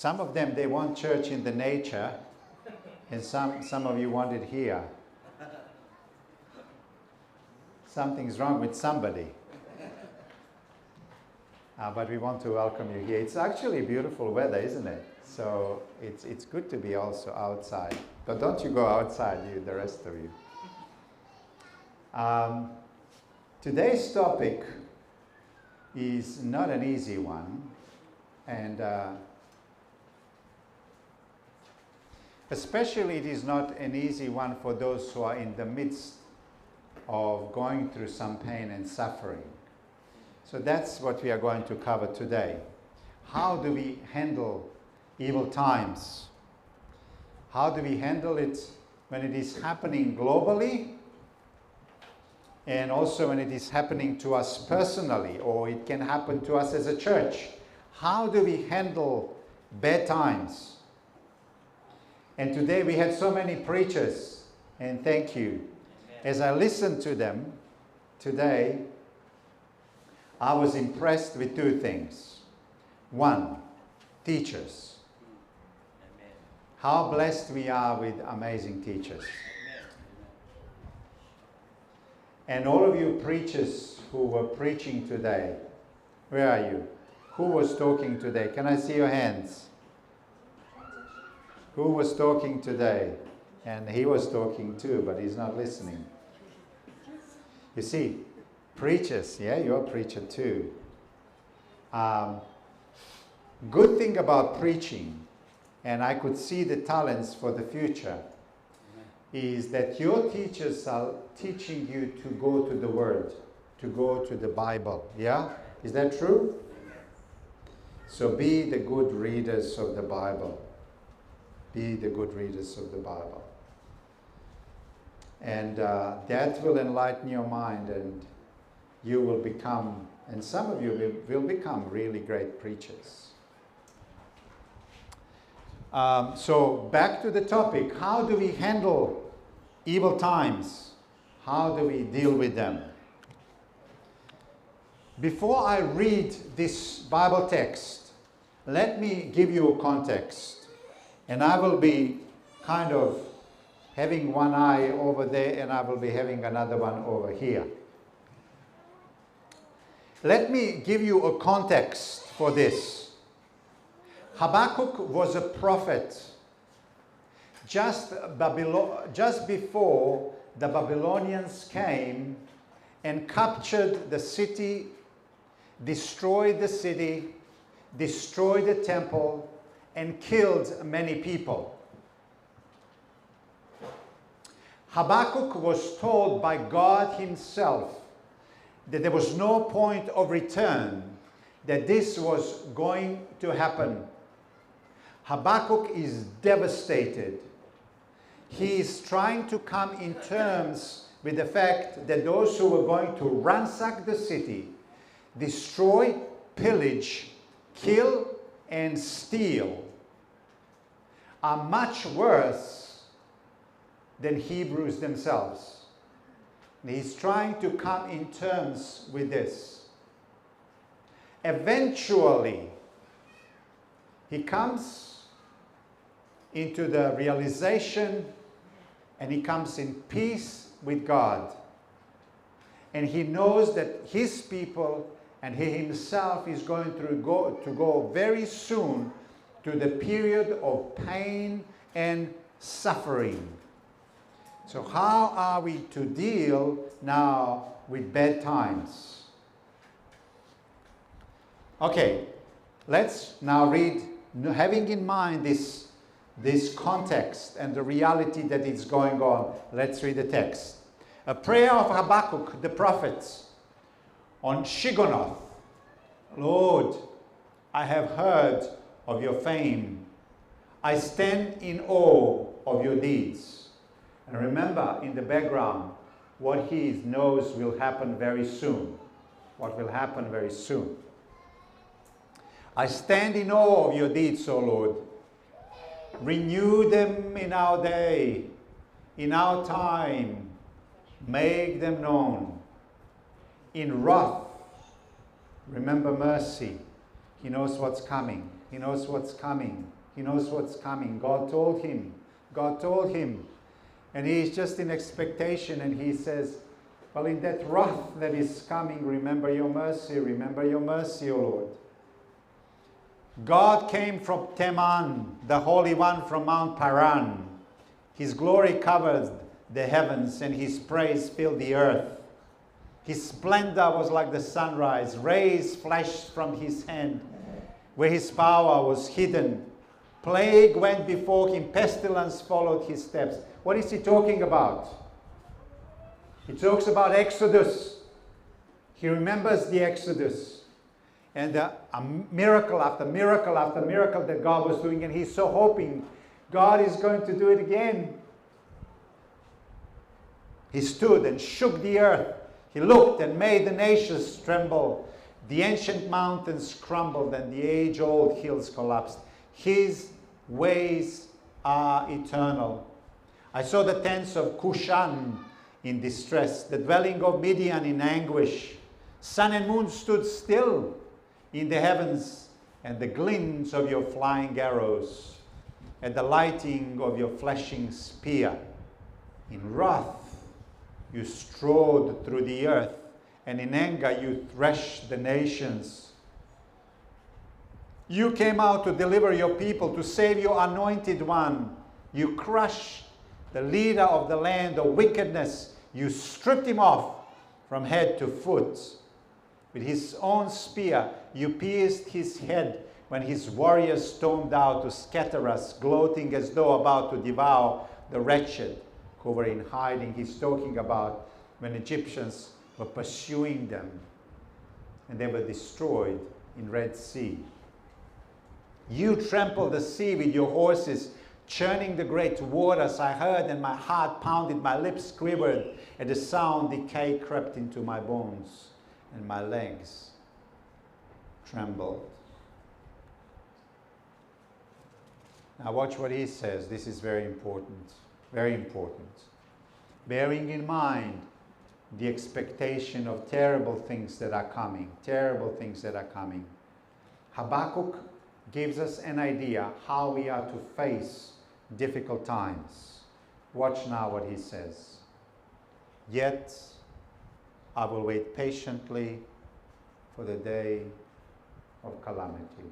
Some of them, they want church in the nature, and some of you want it here. Something's wrong with somebody. But we want to welcome you here. It's actually beautiful weather, isn't it? So it's good to be also outside. But don't you go outside, you, the rest of you. Today's topic is not an easy one. And especially it is not an easy one for those who are in the midst of going through some pain and suffering. So that's what we are going to cover today. How do we handle evil times? How do we handle it when it is happening globally and also when it is happening to us personally, or it can happen to us as a church? How do we handle bad times? And today we had so many preachers, and thank you. As I listened to them today, I was impressed with two things. One, teachers. How blessed we are with amazing teachers. And all of you preachers who were preaching today, where are you? Who was talking today? Can I see your hands? Who was talking today? And he was talking too, but he's not listening. You see, preachers, yeah, you're a preacher too. Good thing about preaching, and I could see the talents for the future, is that your teachers are teaching you to go to the Word, to go to the Bible. Yeah? Is that true? So be the good readers of the Bible. Be the good readers of the Bible. And that will enlighten your mind, and you will become, and some of you will become really great preachers. So back to the topic, how do we handle evil times? How do we deal with them? Before I read this Bible text, let me give you a context. And I will be kind of having one eye over there, and I will be having another one over here. Let me give you a context for this. Habakkuk was a prophet just before the Babylonians came and captured the city, destroyed the city, destroyed the temple, and killed many people. Habakkuk was told by God himself that there was no point of return, that this was going to happen. Habakkuk is devastated. He is trying to come in terms with the fact that those who were going to ransack the city, destroy, pillage, kill, and steal are much worse than Hebrews themselves. And he's trying to come in terms with this. Eventually, he comes into the realization, and he comes in peace with God. And he knows that his people and he himself is going to go very soon to the period of pain and suffering. So how are we to deal now with bad times? Okay, let's now read, having in mind this context and the reality that is going on. Let's read the text. A prayer of Habakkuk the prophet on Shigonoth. Lord, I have heard of your fame. I stand in awe of your deeds. And remember, in the background, what he knows will happen very soon. What will happen very soon. I stand in awe of your deeds, O Lord. Renew them in our day, in our time. Make them known. In wrath, remember mercy. He knows what's coming. He knows what's coming. He knows what's coming. God told him. God told him. And he's just in expectation, and he says, well, in that wrath that is coming, remember your mercy, O Lord. God came from Teman, the Holy One from Mount Paran. His glory covered the heavens, and his praise filled the earth. His splendor was like the sunrise. Rays flashed from his hand, where his power was hidden. Plague went before him, pestilence followed his steps. What is he talking about? He talks about Exodus. He remembers the Exodus. And a miracle after miracle after miracle that God was doing. And he's so hoping God is going to do it again. He stood and shook the earth. He looked and made the nations tremble. The ancient mountains crumbled and the age-old hills collapsed. His ways are eternal. I saw the tents of Cushan in distress, the dwelling of Midian in anguish. Sun and moon stood still in the heavens, and the glints of your flying arrows, and the lighting of your flashing spear. In wrath you strode through the earth, and in anger you threshed the nations. You came out to deliver your people, to save your anointed one. You crushed the leader of the land of wickedness. You stripped him off from head to foot. With his own spear, you pierced his head when his warriors stormed out to scatter us, gloating as though about to devour the wretched who were in hiding. He's talking about when Egyptians were pursuing them and they were destroyed in Red Sea. You trampled the sea with your horses, churning the great waters. I heard and my heart pounded, my lips quivered. At the sound, decay crept into my bones and my legs trembled. Now watch what he says. This is very important. Very important. Bearing in mind the expectation of terrible things that are coming. Terrible things that are coming. Habakkuk gives us an idea how we are to face difficult times. Watch now what he says. Yet I will wait patiently for the day of calamity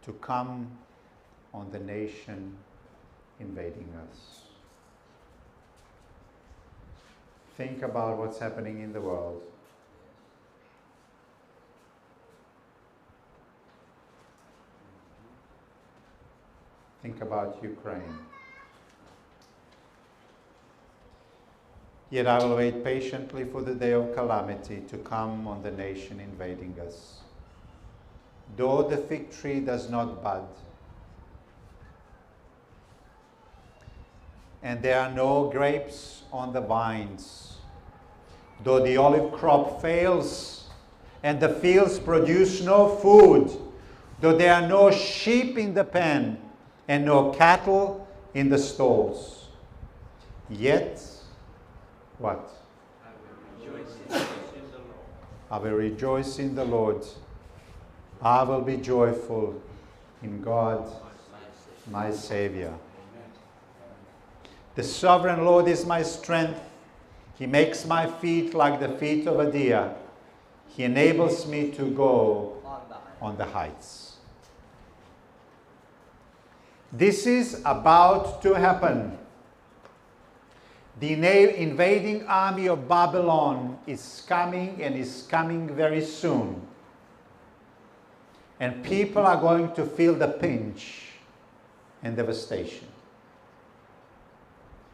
to come on the nation invading us. Think about what's happening in the world. Think about Ukraine. Yet I will wait patiently for the day of calamity to come on the nation invading us. Though the fig tree does not bud, and there are no grapes on the vines, though the olive crop fails, and the fields produce no food, though there are no sheep in the pen, and no cattle in the stalls, yet what? I will rejoice in the Lord. I will be joyful in God, my Savior. The sovereign Lord is my strength. He makes my feet like the feet of a deer. He enables me to go on the heights. This is about to happen. The invading army of Babylon is coming, and is coming very soon. And people are going to feel the pinch and devastation.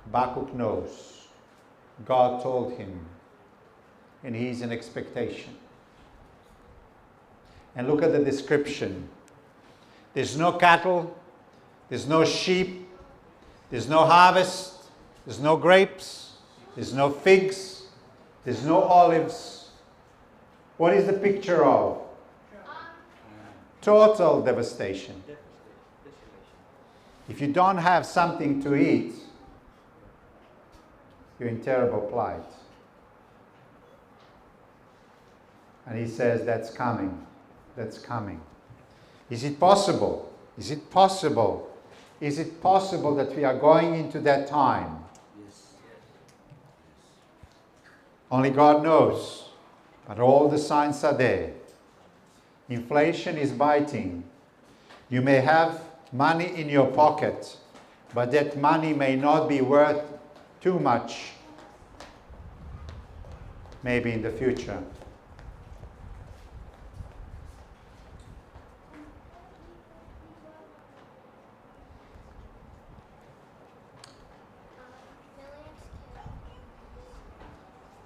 Habakkuk knows. God told him, and he's in expectation. And look at the description. There's no cattle, there's no sheep, there's no harvest, there's no grapes, there's no figs, there's no olives. What is the picture of? Total devastation. If you don't have something to eat, you're in terrible plight. And he says, that's coming. That's coming. Is it possible? Is it possible? Is it possible that we are going into that time? Yes. Only God knows. But all the signs are there. Inflation is biting. You may have money in your pocket, but that money may not be worth too much, maybe in the future.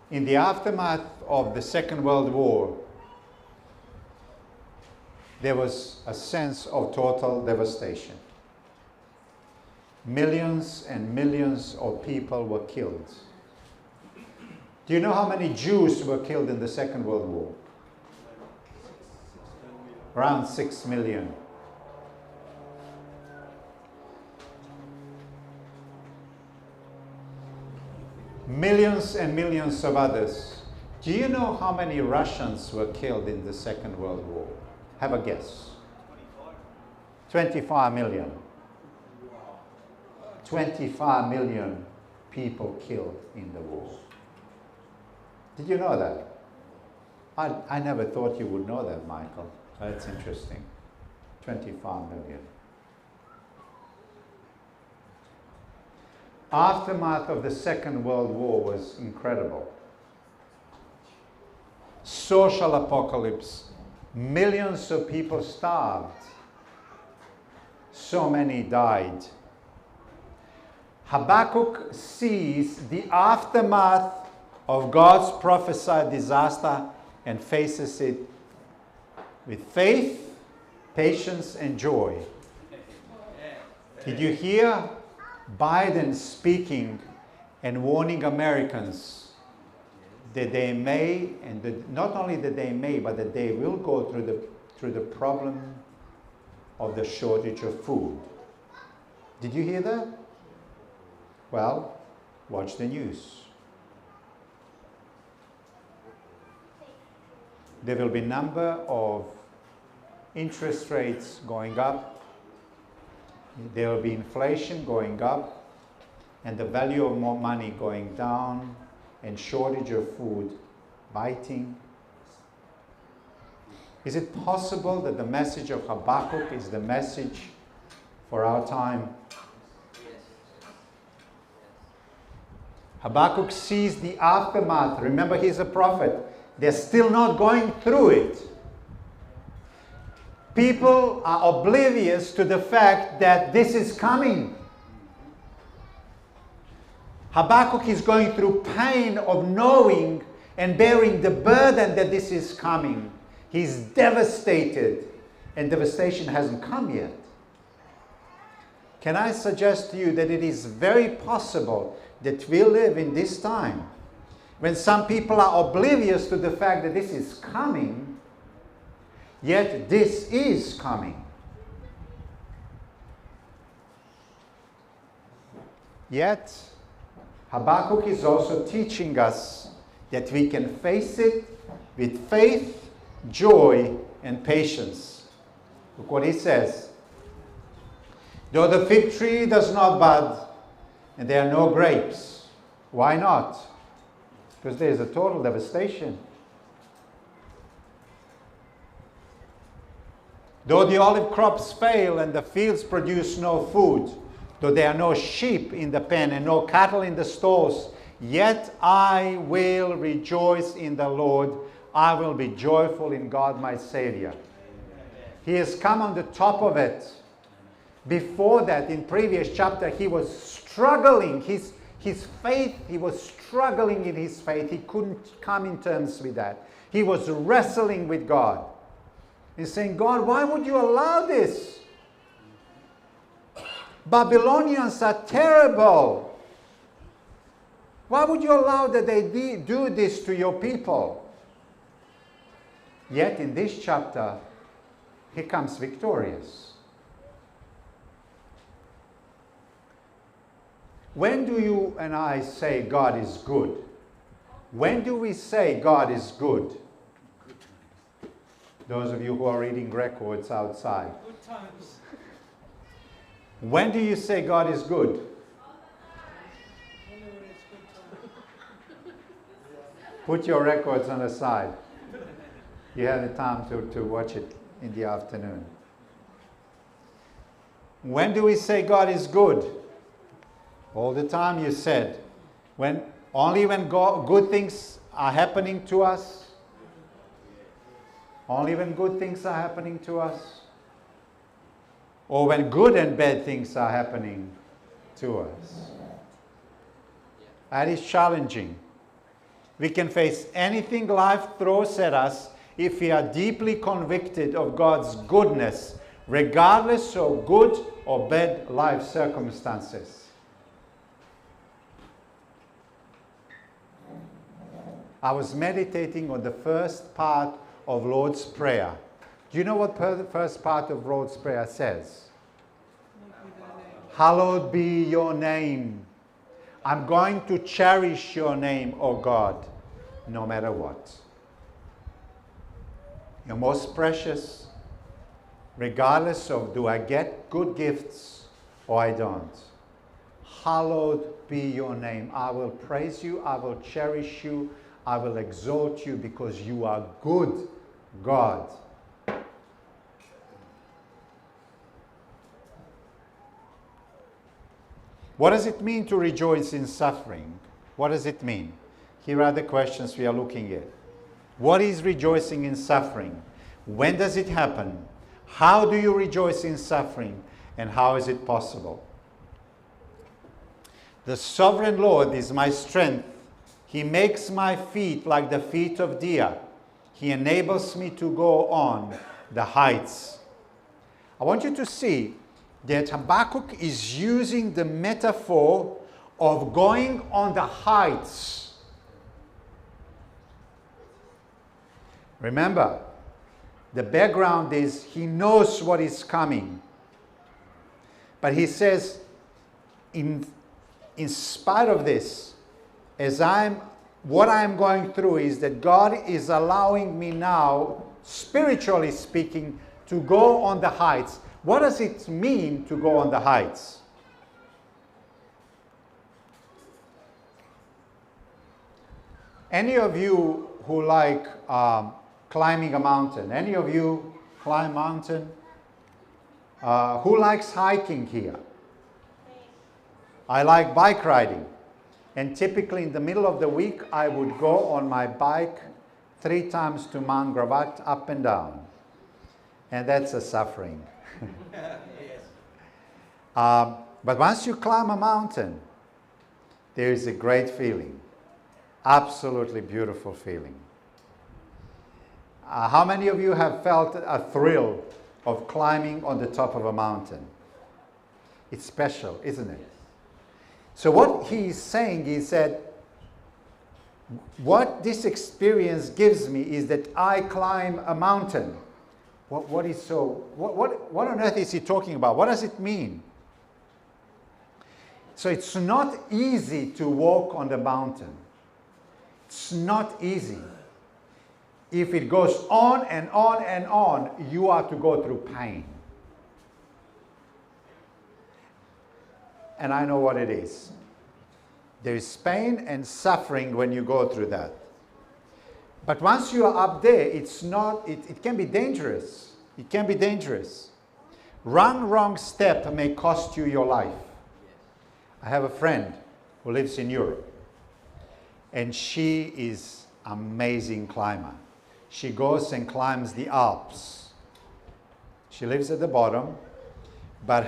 In the aftermath of the Second World War, there was a sense of total devastation. Millions and millions of people were killed. Do you know how many Jews were killed in the Second World War? Around 6 million. Millions and millions of others. Do you know how many Russians were killed in the Second World War? Have a guess. 25 million. 25 million people killed in the war. Did you know that? I never thought you would know that, Michael. That's interesting. 25 million. Aftermath of the Second World War was incredible. Social apocalypse. Millions of people starved. So many died. Habakkuk sees the aftermath of God's prophesied disaster and faces it with faith, patience, and joy. Did you hear Biden speaking and warning Americans that they may, and that not only that they may, but that they will go through the problem of the shortage of food? Did you hear that? Well, watch the news. There will be a number of interest rates going up. There will be inflation going up, and the value of more money going down, and shortage of food biting. Is it possible that the message of Habakkuk is the message for our time? Habakkuk sees the aftermath. Remember, he's a prophet. They're still not going through it. People are oblivious to the fact that this is coming. Habakkuk is going through pain of knowing and bearing the burden that this is coming. He's devastated, and devastation hasn't come yet. Can I suggest to you that it is very possible that we live in this time when some people are oblivious to the fact that this is coming, yet this is coming. Yet, Habakkuk is also teaching us that we can face it with faith, joy, and patience. Look what he says. Though the fig tree does not bud, and there are no grapes. Why not? Because there is a total devastation. Though the olive crops fail and the fields produce no food, though there are no sheep in the pen and no cattle in the stalls, yet I will rejoice in the Lord. I will be joyful in God my Savior. He has come on the top of it. Before that, in previous chapter, he was struggling. His faith, he was struggling in his faith. He couldn't come in terms with that. He was wrestling with God. He's saying, God, why would you allow this? Babylonians are terrible. Why would you allow that they do this to your people? Yet in this chapter, he comes victorious. When do you and I say God is good? When do we say God is good? Those of you who are reading records outside. Good times. When do you say God is good? Only when it's good times. Put your records on the side. You have the time to watch it in the afternoon. When do we say God is good? All the time, you said. Only when good things are happening to us? Only when good things are happening to us? Or when good and bad things are happening to us? That is challenging. We can face anything life throws at us if we are deeply convicted of God's goodness, regardless of good or bad life circumstances. I was meditating on the first part of Lord's Prayer. Do you know what the first part of Lord's Prayer says? Hallowed be your name. I'm going to cherish your name, O God, no matter what. You're most precious, regardless of do I get good gifts or I don't. Hallowed be your name. I will praise you, I will cherish you, I will exalt you because you are good, God. What does it mean to rejoice in suffering? What does it mean? Here are the questions we are looking at. What is rejoicing in suffering? When does it happen? How do you rejoice in suffering? And how is it possible? The sovereign Lord is my strength. He makes my feet like the feet of deer. He enables me to go on the heights. I want you to see that Habakkuk is using the metaphor of going on the heights. Remember, the background is he knows what is coming. But he says, in spite of this, what I'm going through is that God is allowing me now, spiritually speaking, to go on the heights. What does it mean to go on the heights? Any of you who like climbing a mountain? Any of you climb mountain? Who likes hiking here? I like bike riding. And typically in the middle of the week, I would go on my bike 3 times to Mount Gravatt, up and down. And that's a suffering. But once you climb a mountain, there is a great feeling. Absolutely beautiful feeling. How many of you have felt a thrill of climbing on the top of a mountain? It's special, isn't it? So what he's saying is that what this experience gives me is that I climb a mountain. What on earth is he talking about? What does it mean? So it's not easy to walk on the mountain. It's not easy. If it goes on and on and on, you are to go through pain. And I know what it is. There is pain and suffering when you go through that. But once you are up there, it can be dangerous. It can be dangerous. One wrong step may cost you your life. I have a friend who lives in Europe, and she is an amazing climber. She goes and climbs the Alps. She lives at the bottom, but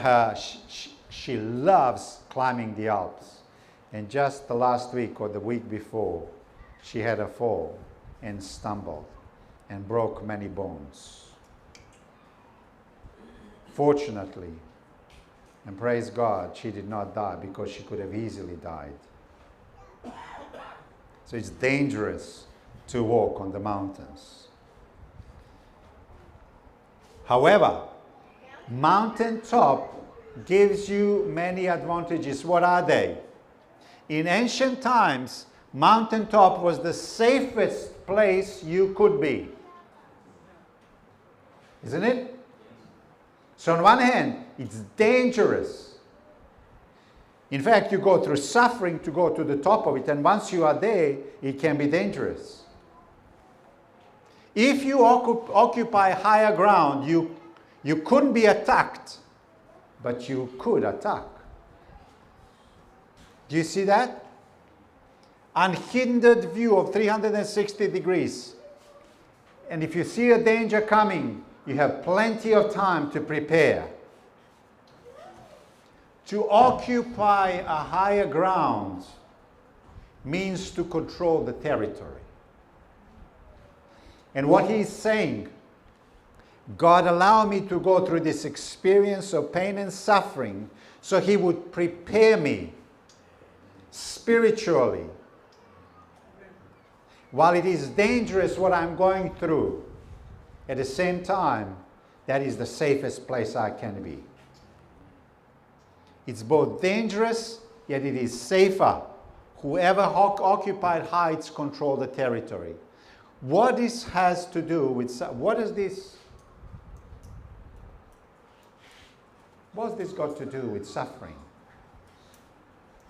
she loves climbing the Alps. And just the last week or the week before, she had a fall and stumbled and broke many bones. Fortunately, and praise God, she did not die because she could have easily died. So it's dangerous to walk on the mountains. However, mountaintop gives you many advantages. What are they? In ancient times, mountaintop was the safest place you could be. Isn't it? So on one hand, it's dangerous. In fact, you go through suffering to go to the top of it, and once you are there, it can be dangerous. If you occupy higher ground, you couldn't be attacked, but you could attack. Do you see that? Unhindered view of 360 degrees. And if you see a danger coming, you have plenty of time to prepare. To occupy a higher ground means to control the territory. And what he's saying, God allowed me to go through this experience of pain and suffering so he would prepare me spiritually. While it is dangerous what I'm going through, at the same time, that is the safest place I can be. It's both dangerous, yet it is safer. Whoever occupied heights control the territory. What this has to do with, what has this got to do with suffering?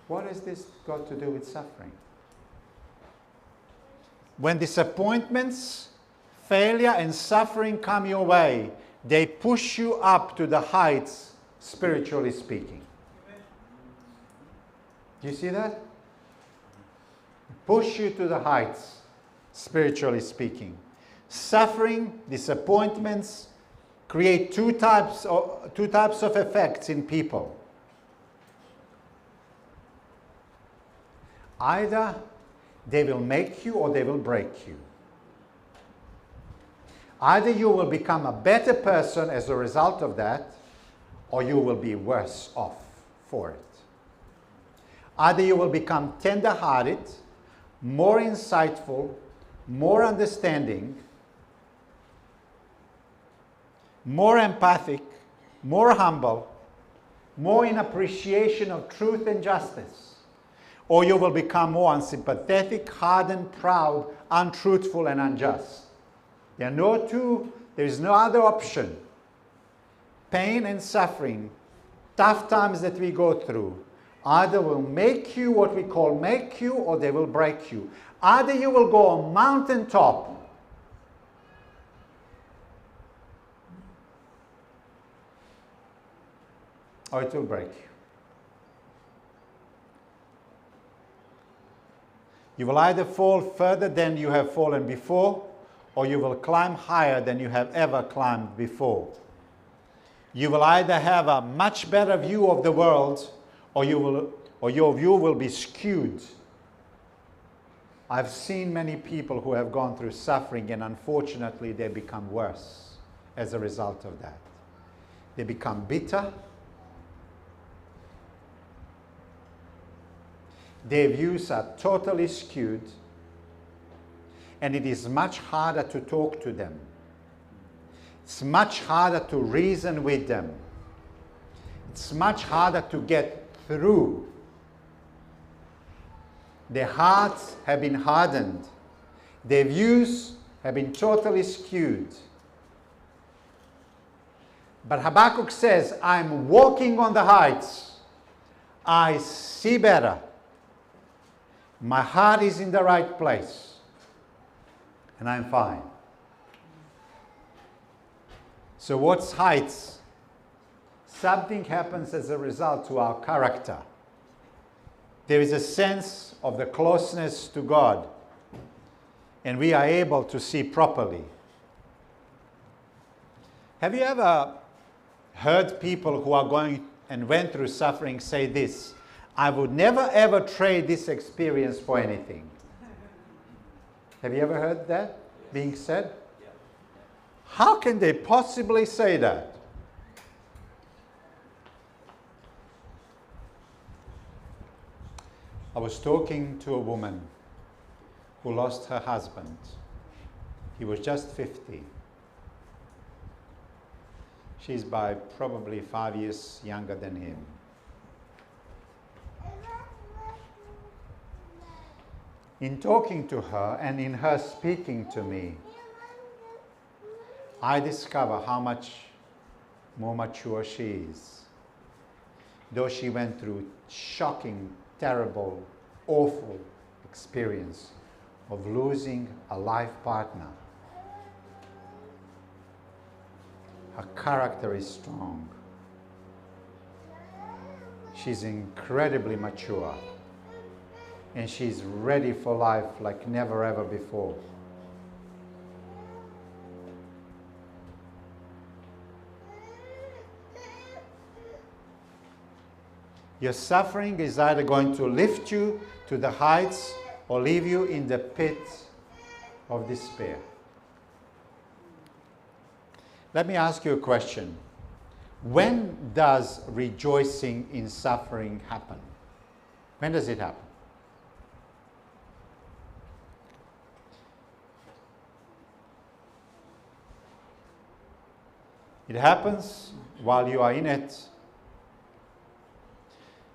What has this got to do with suffering? When disappointments, failure, and suffering come your way, they push you up to the heights, spiritually speaking. Do you see that? Push you to the heights, spiritually speaking. Suffering, disappointments create two types of effects in people. Either they will make you or they will break you. Either you will become a better person as a result of that, or you will be worse off for it. Either you will become tender-hearted, more insightful, more understanding, more empathic, more humble, more in appreciation of truth and justice. Or you will become more unsympathetic, hardened, proud, untruthful, and unjust. There is no other option. Pain and suffering, tough times that we go through, either will make you what we call make you, or they will break you. Either you will go on mountaintop, or it will break you. You will either fall further than you have fallen before, or you will climb higher than you have ever climbed before. You will either have a much better view of the world, or your view will be skewed. I've seen many people who have gone through suffering, and unfortunately they become worse as a result of that. They become bitter. Their views are totally skewed, and it is much harder to talk to them. It's much harder to reason with them. It's much harder to get through. Their hearts have been hardened. Their views have been totally skewed. But Habakkuk says, I'm walking on the heights. I see better. My heart is in the right place. And I'm fine. So what's heights? Something happens as a result to our character. There is a sense of the closeness to God, and we are able to see properly. Have you ever heard people who are going and went through suffering say this? I would never ever trade this experience for anything. Have you ever heard that being said? How can they possibly say that? I was talking to a woman who lost her husband. He was just 50. She's by probably 5 years younger than him. In talking to her and in her speaking to me, I discover how much more mature she is. Though she went through shocking, terrible, awful experience of losing a life partner, her character is strong. She's incredibly mature. And she's ready for life like never ever before. Your suffering is either going to lift you to the heights or leave you in the pit of despair. Let me ask you a question. When does rejoicing in suffering happen? When does it happen? It happens while you are in it.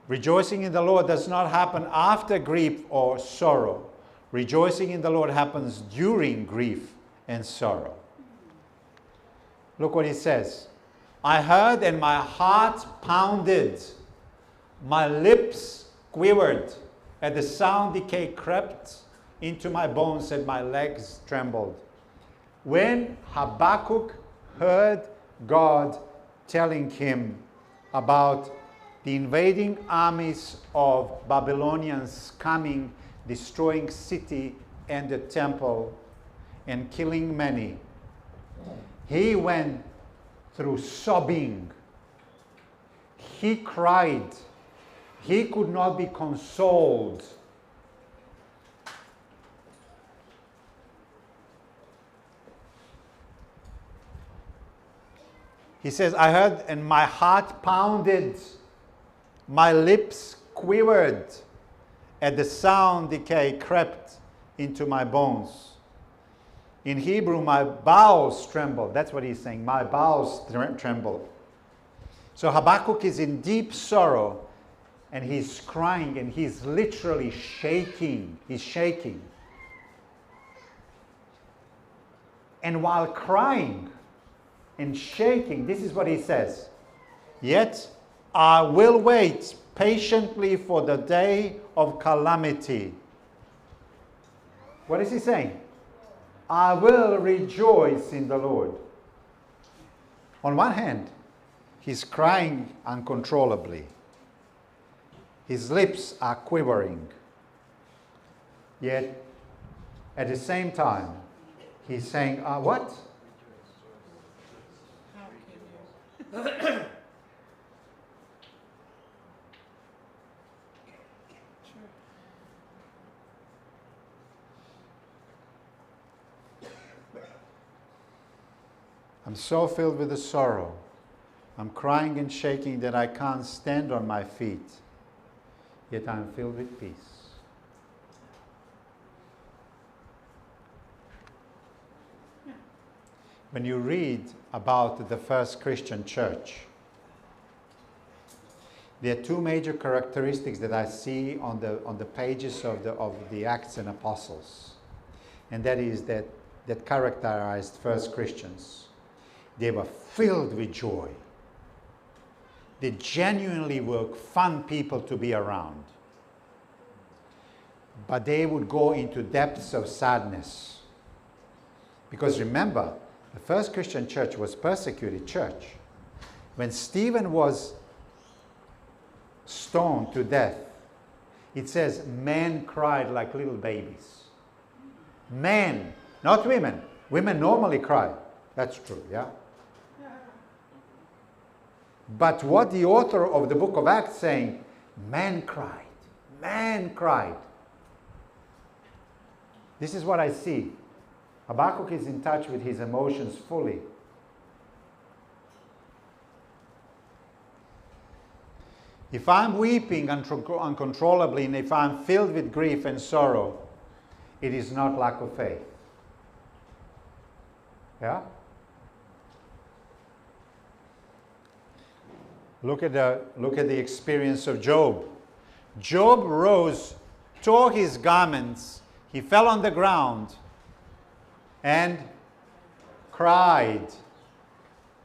Rejoicing in the Lord does not happen after grief or sorrow. Rejoicing in the Lord happens during grief and sorrow. Look what he says. I heard and my heart pounded. My lips quivered. At the sound decay crept into my bones and my legs trembled. When Habakkuk heard God telling him about the invading armies of Babylonians coming, destroying city and the temple and killing many, he went through sobbing. He cried. He could not be consoled. He says, I heard and my heart pounded. My lips quivered. At the sound, decay crept into my bones. In Hebrew, my bowels trembled. That's what he's saying. My bowels trembled. So Habakkuk is in deep sorrow and he's crying and he's literally shaking. He's shaking. And while crying and shaking, this is what he says. Yet I will wait patiently for the day of calamity. What is he saying? I will rejoice in the Lord. On one hand, he's crying uncontrollably. His lips are quivering. Yet, at the same time, he's saying, what? How can you? I'm so filled with the sorrow. I'm crying and shaking that I can't stand on my feet. Yet I'm filled with peace. When you read about the first Christian church, there are two major characteristics that I see on the pages of the Acts and Apostles. And that is that characterized first Christians. They were filled with joy. They genuinely were fun people to be around. But they would go into depths of sadness. Because remember, the first Christian church was a persecuted church. When Stephen was stoned to death, it says men cried like little babies. Men, not women. Women normally cry. That's true, yeah? But what the author of the book of Acts saying, man cried. Man cried. This is what I see. Habakkuk is in touch with his emotions fully. If I'm weeping uncontrollably and if I'm filled with grief and sorrow, it is not lack of faith. Yeah? Look at the experience of Job. Job rose, tore his garments, he fell on the ground, and cried,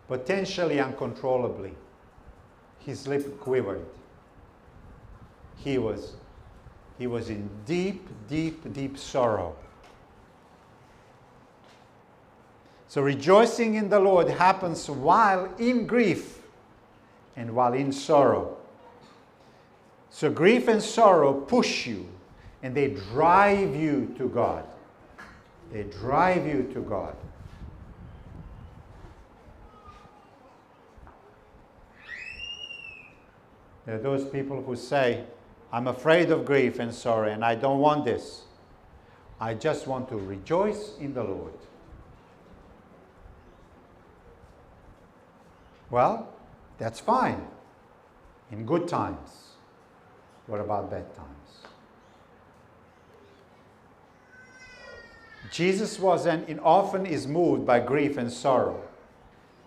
potentially uncontrollably. His lip quivered. He was in deep, deep, deep sorrow. So rejoicing in the Lord happens while in grief and while in sorrow. So grief and sorrow push you and they drive you to God. They drive you to God. There are those people who say, I'm afraid of grief and sorrow and I don't want this. I just want to rejoice in the Lord. Well, that's fine in good times. What about bad times? Jesus often is moved by grief and sorrow.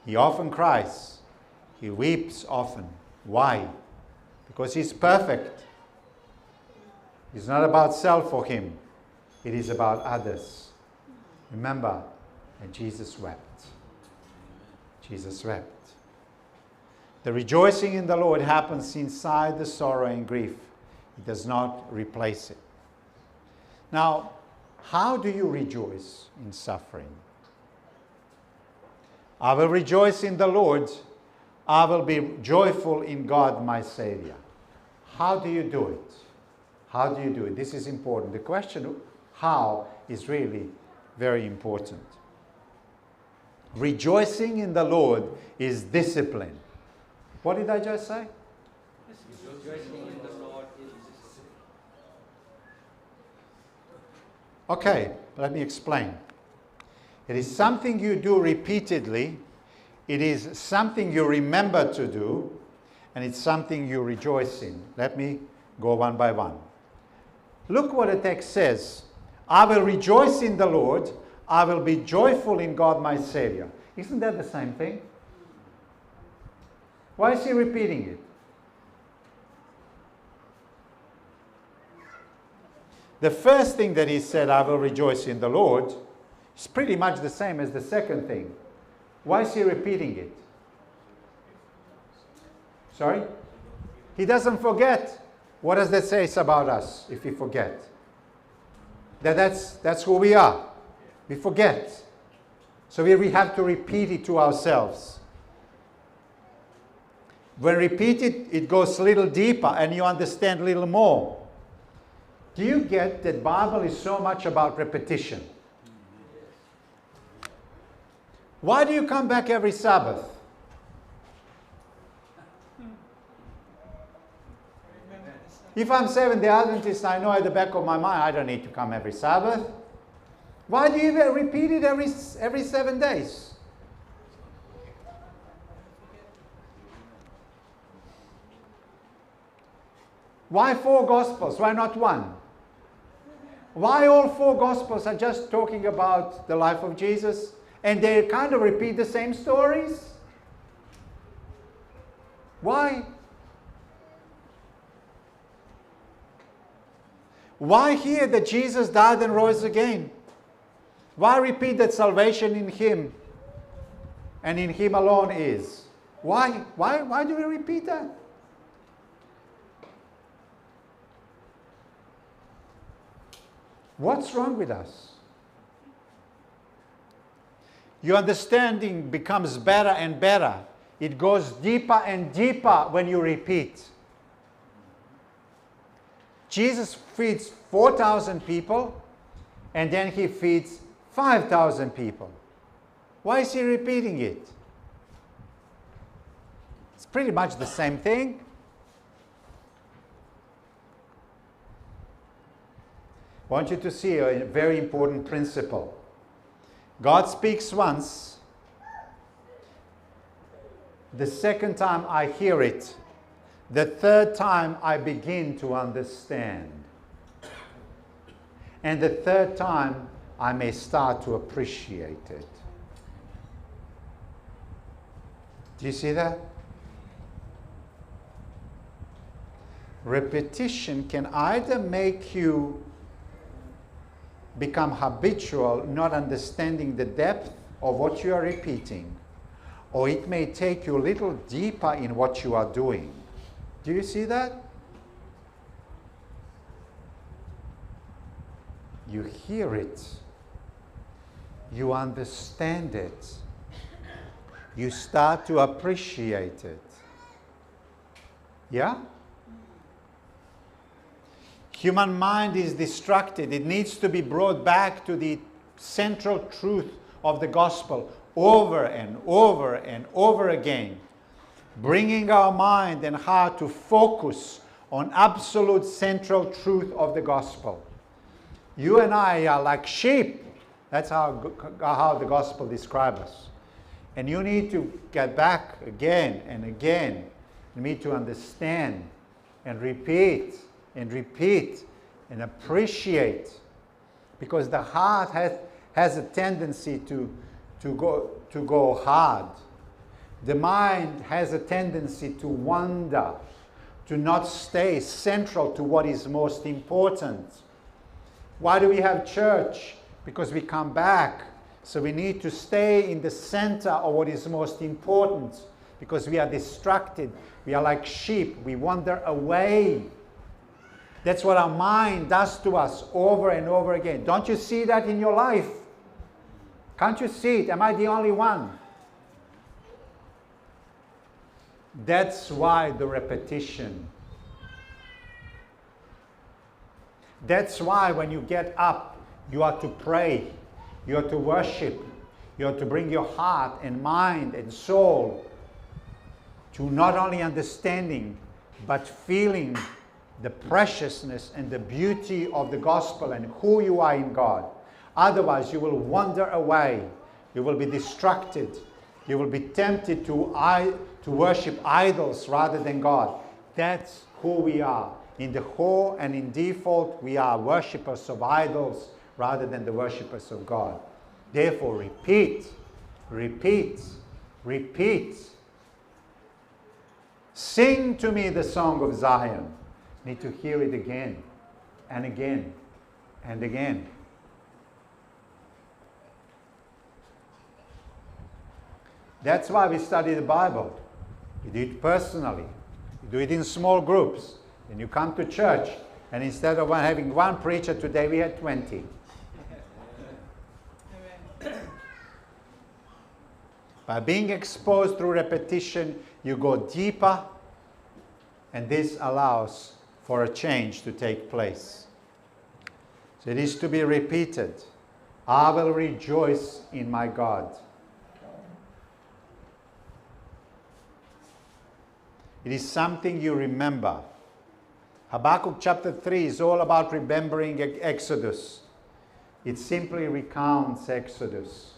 He often cries. He weeps often. Why? Because he's perfect. It's not about self for him. It is about others. Remember that Jesus wept. Jesus wept. The rejoicing in the Lord happens inside the sorrow and grief. It does not replace it. Now, how do you rejoice in suffering? I will rejoice in the Lord. I will be joyful in God, my Savior. How do you do it? How do you do it? This is important. The question how is really very important. Rejoicing in the Lord is discipline. What did I just say? Rejoicing in the Lord is Okay, let me explain. It is something you do repeatedly. It is something you remember to do. And it's something you rejoice in. Let me go one by one. Look what the text says. I will rejoice in the Lord. I will be joyful in God my Savior. Isn't that the same thing? Why is he repeating it? The first thing that he said, I will rejoice in the Lord, is pretty much the same as the second thing. Why is he repeating it? Sorry? He doesn't forget. What does that say about us if we forget? That's who we are. We forget. So we have to repeat it to ourselves. When repeated, it goes a little deeper and you understand a little more. Do you get that Bible is so much about repetition? Why do you come back every Sabbath? If I'm Seventh-day Adventist, I know at the back of my mind I don't need to come every Sabbath. Why do you repeat it every 7 days? Why 4 Gospels? Why not one? Why all 4 Gospels are just talking about the life of Jesus and they kind of repeat the same stories? Why? Why hear that Jesus died and rose again? Why repeat that salvation in Him and in Him alone is? Why? Why do we repeat that? What's wrong with us? Your understanding becomes better and better. It goes deeper and deeper when you repeat. Jesus feeds 4,000 people and then He feeds 5,000 people. Why is He repeating it? It's pretty much the same thing. I want you to see a very important principle. God speaks once. The second time I hear it. The third time I begin to understand. And the third time I may start to appreciate it. Do you see that? Repetition can either make you become habitual, not understanding the depth, of what you are repeating, or it may take you a little deeper in what you are doing. Do you see that? You hear it. You understand it. You start to appreciate it. Yeah? Human mind is distracted. It needs to be brought back to the central truth of the gospel over and over and over again, bringing our mind and heart to focus on absolute central truth of the gospel. You and I are like sheep. That's how the gospel describes us. And you need to get back again and again. You need to understand and repeat and repeat and appreciate, because the heart has a tendency to go hard. The mind has a tendency to wander, to not stay central to what is most important. Why do we have church? Because we come back. So we need to stay in the center of what is most important, because we are distracted. We are like sheep. We wander away. That's what our mind does to us over and over again. Don't you see that in your life? Can't you see it? Am I the only one? That's why the repetition. That's why when you get up, you are to pray. You are to worship. You are to bring your heart and mind and soul to not only understanding, but feeling the preciousness and the beauty of the gospel and who you are in God. Otherwise, you will wander away. You will be distracted. You will be tempted to worship idols rather than God. That's who we are. In the whole and in default, we are worshippers of idols rather than the worshippers of God. Therefore, repeat, repeat, repeat. Sing to me the song of Zion. Need to hear it again and again and again. That's why we study the Bible. You do it personally. You do it in small groups. Then you come to church, and instead of having one preacher today, we had 20. By being exposed through repetition, you go deeper, and this allows for a change to take place. So it is to be repeated. I will rejoice in my God. It is something you remember. Habakkuk chapter 3 is all about remembering Exodus. It simply recounts Exodus.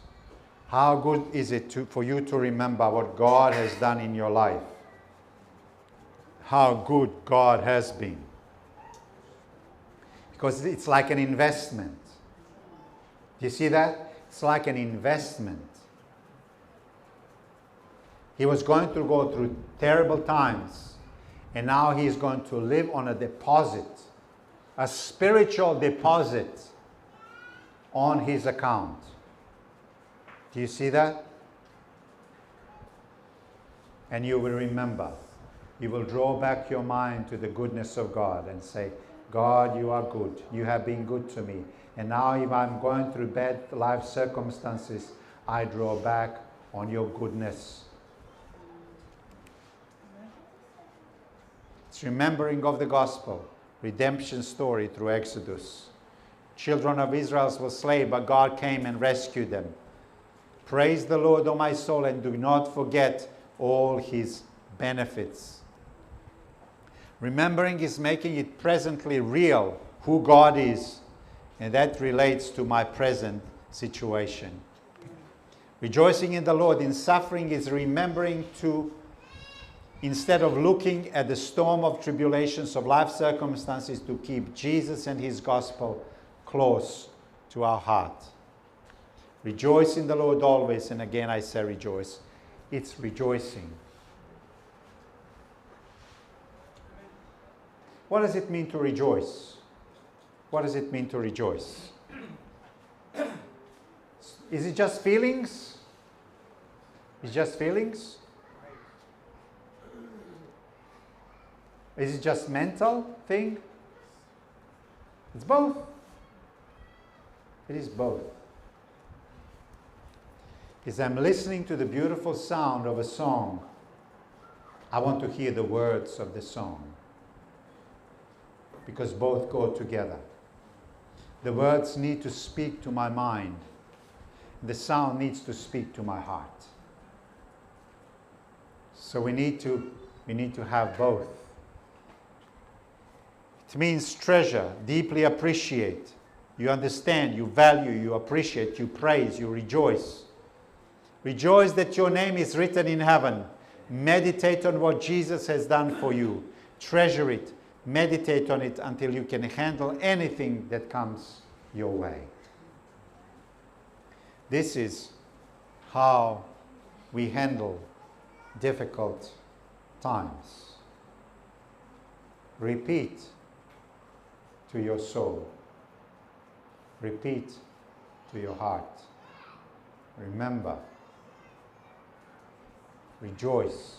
How good is it for you to remember what God has done in your life? How good God has been. Because it's like an investment. Do you see that? It's like an investment. He was going to go through terrible times, and now he's going to live on a deposit, a spiritual deposit on his account. Do you see that? And you will remember. You will draw back your mind to the goodness of God and say, God, you are good. You have been good to me. And now if I'm going through bad life circumstances, I draw back on your goodness. It's remembering of the gospel, redemption story through Exodus. Children of Israel were slaves, but God came and rescued them. Praise the Lord, O my soul, and do not forget all his benefits. Remembering is making it presently real who God is, and that relates to my present situation. Rejoicing in the Lord in suffering is remembering to, instead of looking at the storm of tribulations of life circumstances, to keep Jesus and his gospel close to our heart. Rejoice in the Lord always, and again I say rejoice. It's rejoicing. What does it mean to rejoice? What does it mean to rejoice? Is it just feelings? It's just feelings? Is it just mental thing? It's both. It is both. As I'm listening to the beautiful sound of a song, I want to hear the words of the song, because both go together. The words need to speak to my mind. The sound needs to speak to my heart. So we need to have both. It means treasure, deeply appreciate. You understand, you value, you appreciate, you praise, you rejoice. Rejoice that your name is written in heaven. Meditate on what Jesus has done for you. Treasure it. Meditate on it until you can handle anything that comes your way. This is how we handle difficult times. Repeat to your soul. Repeat to your heart. Remember. Rejoice.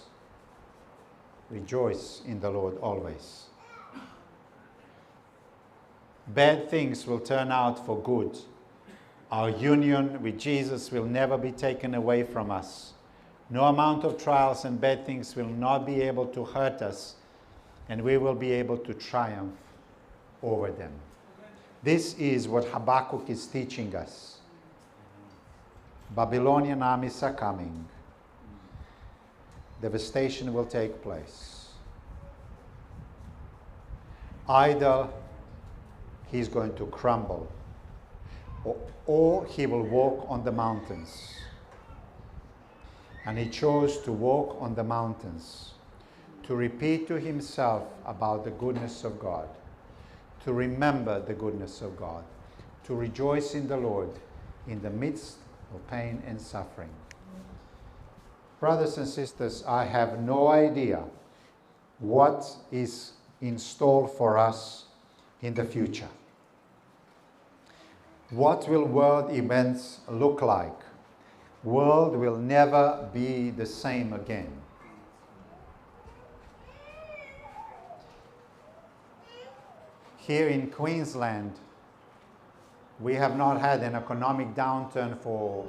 Rejoice in the Lord always. Bad things will turn out for good. Our union with Jesus will never be taken away from us. No amount of trials and bad things will not be able to hurt us, and we will be able to triumph over them. This is what Habakkuk is teaching us. Babylonian armies are coming. Devastation will take place. Either he's going to crumble, or he will walk on the mountains. And he chose to walk on the mountains, to repeat to himself about the goodness of God, to remember the goodness of God, to rejoice in the Lord in the midst of pain and suffering. Brothers and sisters, I have no idea what is in store for us in the future. What will world events look like? World will never be the same again. Here in Queensland, we have not had an economic downturn for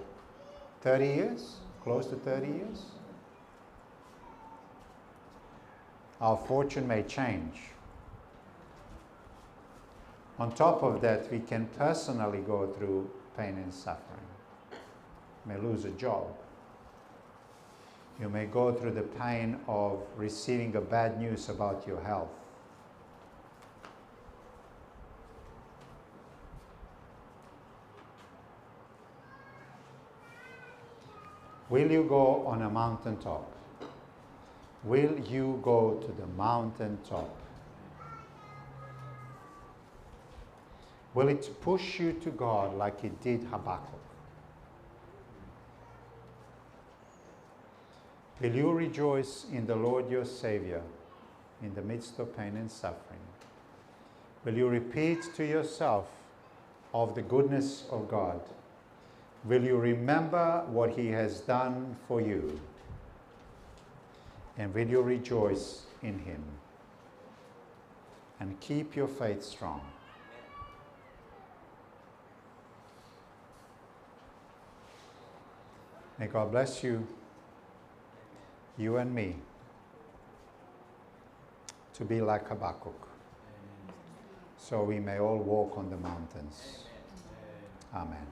30 years, close to 30 years. Our fortune may change. On top of that, we can personally go through pain and suffering. You may lose a job. You may go through the pain of receiving a bad news about your health. Will you go on a mountaintop? Will you go to the mountaintop? Will it push you to God like it did Habakkuk? Will you rejoice in the Lord your Savior in the midst of pain and suffering? Will you repeat to yourself of the goodness of God? Will you remember what He has done for you? And will you rejoice in Him? And keep your faith strong. May God bless you, you and me, to be like Habakkuk, so we may all walk on the mountains. Amen.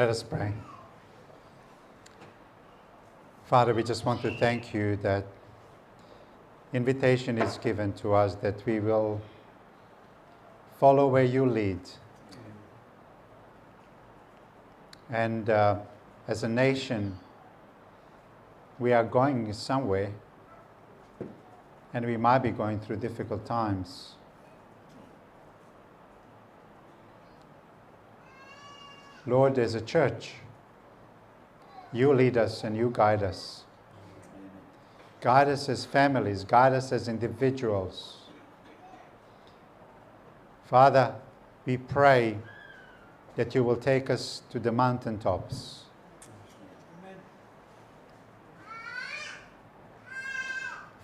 Let us pray. Father, we just want to thank you that invitation is given to us that we will follow where you lead. And as a nation, we are going somewhere, and we might be going through difficult times. Lord, as a church, you lead us and you guide us. Guide us as families, guide us as individuals. Father, we pray that you will take us to the mountaintops. Amen.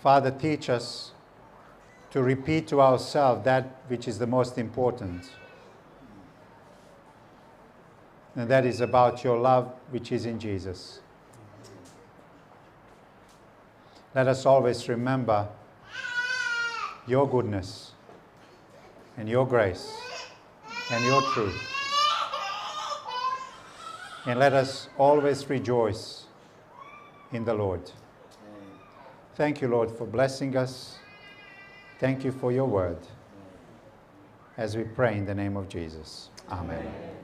Father, teach us to repeat to ourselves that which is the most important. And that is about your love, which is in Jesus. Let us always remember your goodness and your grace and your truth. And let us always rejoice in the Lord. Thank you, Lord, for blessing us. Thank you for your word. As we pray in the name of Jesus. Amen.